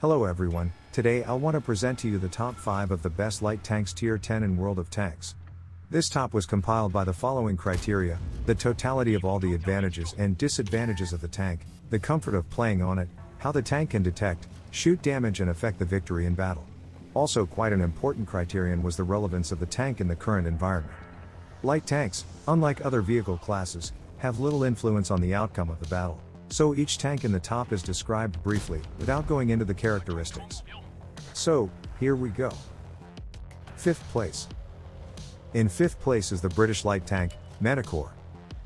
Hello everyone, today I want to present to you the top 5 of the best light tanks tier 10 in World of Tanks. This top was compiled by the following criteria: the totality of all the advantages and disadvantages of the tank, the comfort of playing on it, how the tank can detect, shoot damage and affect the victory in battle. Also quite an important criterion was the relevance of the tank in the current environment. Light tanks, unlike other vehicle classes, have little influence on the outcome of the battle. So each tank in the top is described briefly, without going into the characteristics. So, here we go. 5th place. In 5th place is the British light tank, Manticore.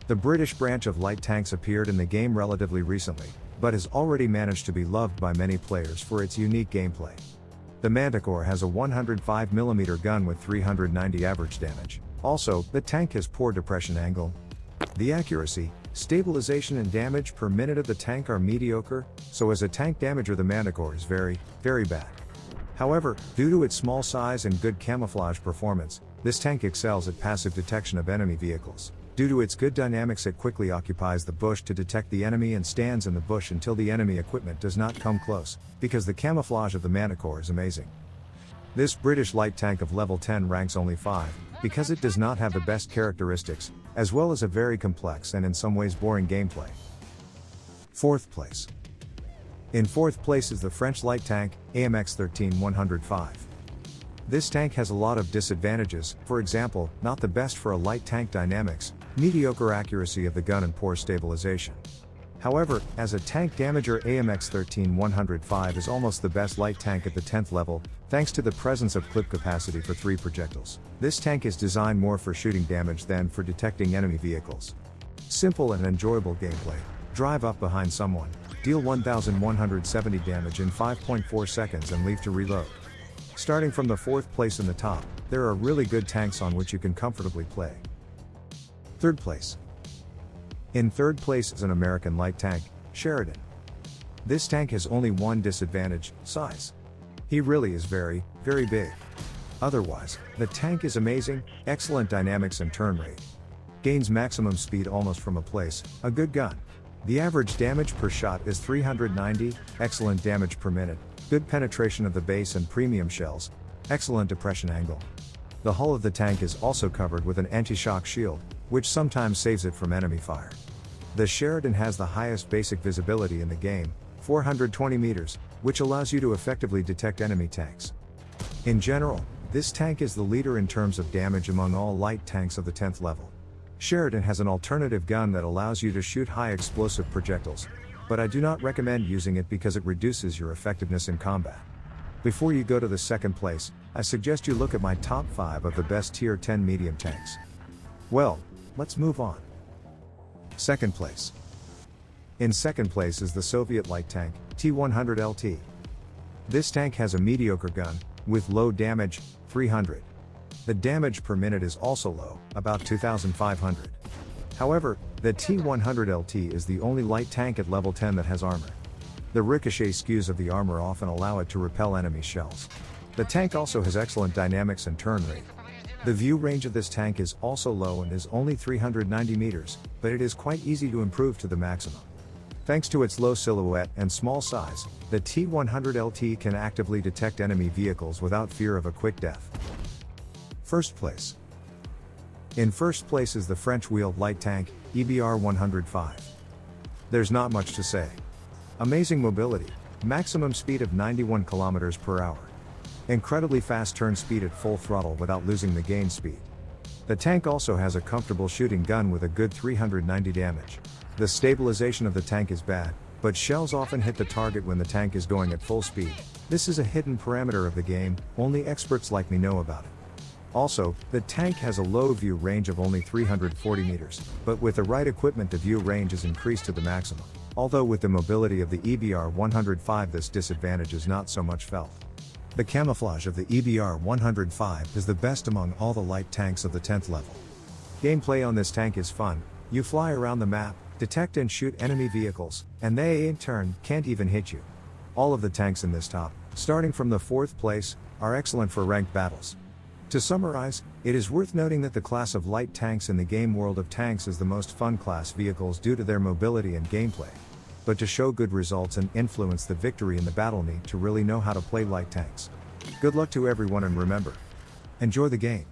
The British branch of light tanks appeared in the game relatively recently, but has already managed to be loved by many players for its unique gameplay. The Manticore has a 105mm gun with 390 average damage. Also, the tank has poor depression angle. The accuracy, stabilization and damage per minute of the tank are mediocre, so as a tank damager the Manticore is very bad. However, due to its small size and good camouflage performance, this tank excels at passive detection of enemy vehicles. Due to its good dynamics, it quickly occupies the bush to detect the enemy and stands in the bush until the enemy equipment does not come close, because the camouflage of the Manticore is amazing. This British light tank of level 10 ranks only 5, because it does not have the best characteristics, as well as a very complex and in some ways boring gameplay. 4th place. In 4th place is the French light tank, AMX 13105. This tank has a lot of disadvantages, for example, not the best for a light tank dynamics, mediocre accuracy of the gun and poor stabilization. However, as a tank damager AMX 13105 is almost the best light tank at the 10th level, thanks to the presence of clip capacity for 3 projectiles. This tank is designed more for shooting damage than for detecting enemy vehicles. Simple and enjoyable gameplay: drive up behind someone, deal 1170 damage in 5.4 seconds and leave to reload. Starting from the 4th place in the top, there are really good tanks on which you can comfortably play. 3rd place. In 3rd place is an American light tank, Sheridan. This tank has only one disadvantage: size. He really is very big. Otherwise, the tank is amazing, excellent dynamics and turn rate. Gains maximum speed almost from a place, a good gun. The average damage per shot is 390, excellent damage per minute, good penetration of the base and premium shells, excellent depression angle. The hull of the tank is also covered with an anti-shock shield, which sometimes saves it from enemy fire. The Sheridan has the highest basic visibility in the game, 420 meters, which allows you to effectively detect enemy tanks. In general, this tank is the leader in terms of damage among all light tanks of the 10th level. Sheridan has an alternative gun that allows you to shoot high explosive projectiles, but I do not recommend using it because it reduces your effectiveness in combat. Before you go to the 2nd place, I suggest you look at my top 5 of the best tier 10 medium tanks. Well, let's move on. 2nd place. In 2nd place is the Soviet light tank, T-100LT. This tank has a mediocre gun, with low damage, 300. The damage per minute is also low, about 2,500. However, the T-100LT is the only light tank at level 10 that has armor. The ricochet skews of the armor often allow it to repel enemy shells. The tank also has excellent dynamics and turn rate. The view range of this tank is also low and is only 390 meters, but it is quite easy to improve to the maximum. Thanks to its low silhouette and small size, the T-100LT can actively detect enemy vehicles without fear of a quick death. 1st place. In 1st place is the French wheeled light tank, EBR 105. There's not much to say. Amazing mobility, maximum speed of 91 km per hour. Incredibly fast turn speed at full throttle without losing the gain speed. The tank also has a comfortable shooting gun with a good 390 damage. The stabilization of the tank is bad, but shells often hit the target when the tank is going at full speed. This is a hidden parameter of the game, only experts like me know about it. Also, the tank has a low view range of only 340 meters, but with the right equipment the view range is increased to the maximum. Although with the mobility of the EBR 105 this disadvantage is not so much felt. The camouflage of the EBR 105 is the best among all the light tanks of the 10th level. Gameplay on this tank is fun. You fly around the map, detect and shoot enemy vehicles, and they in turn can't even hit you. All of the tanks in this top, starting from the 4th place, are excellent for ranked battles. To summarize, it is worth noting that the class of light tanks in the game World of Tanks is the most fun class vehicles due to their mobility and gameplay. but to show good results and influence the victory in the battle need to really know how to play light tanks. Good luck to everyone and remember, enjoy the game.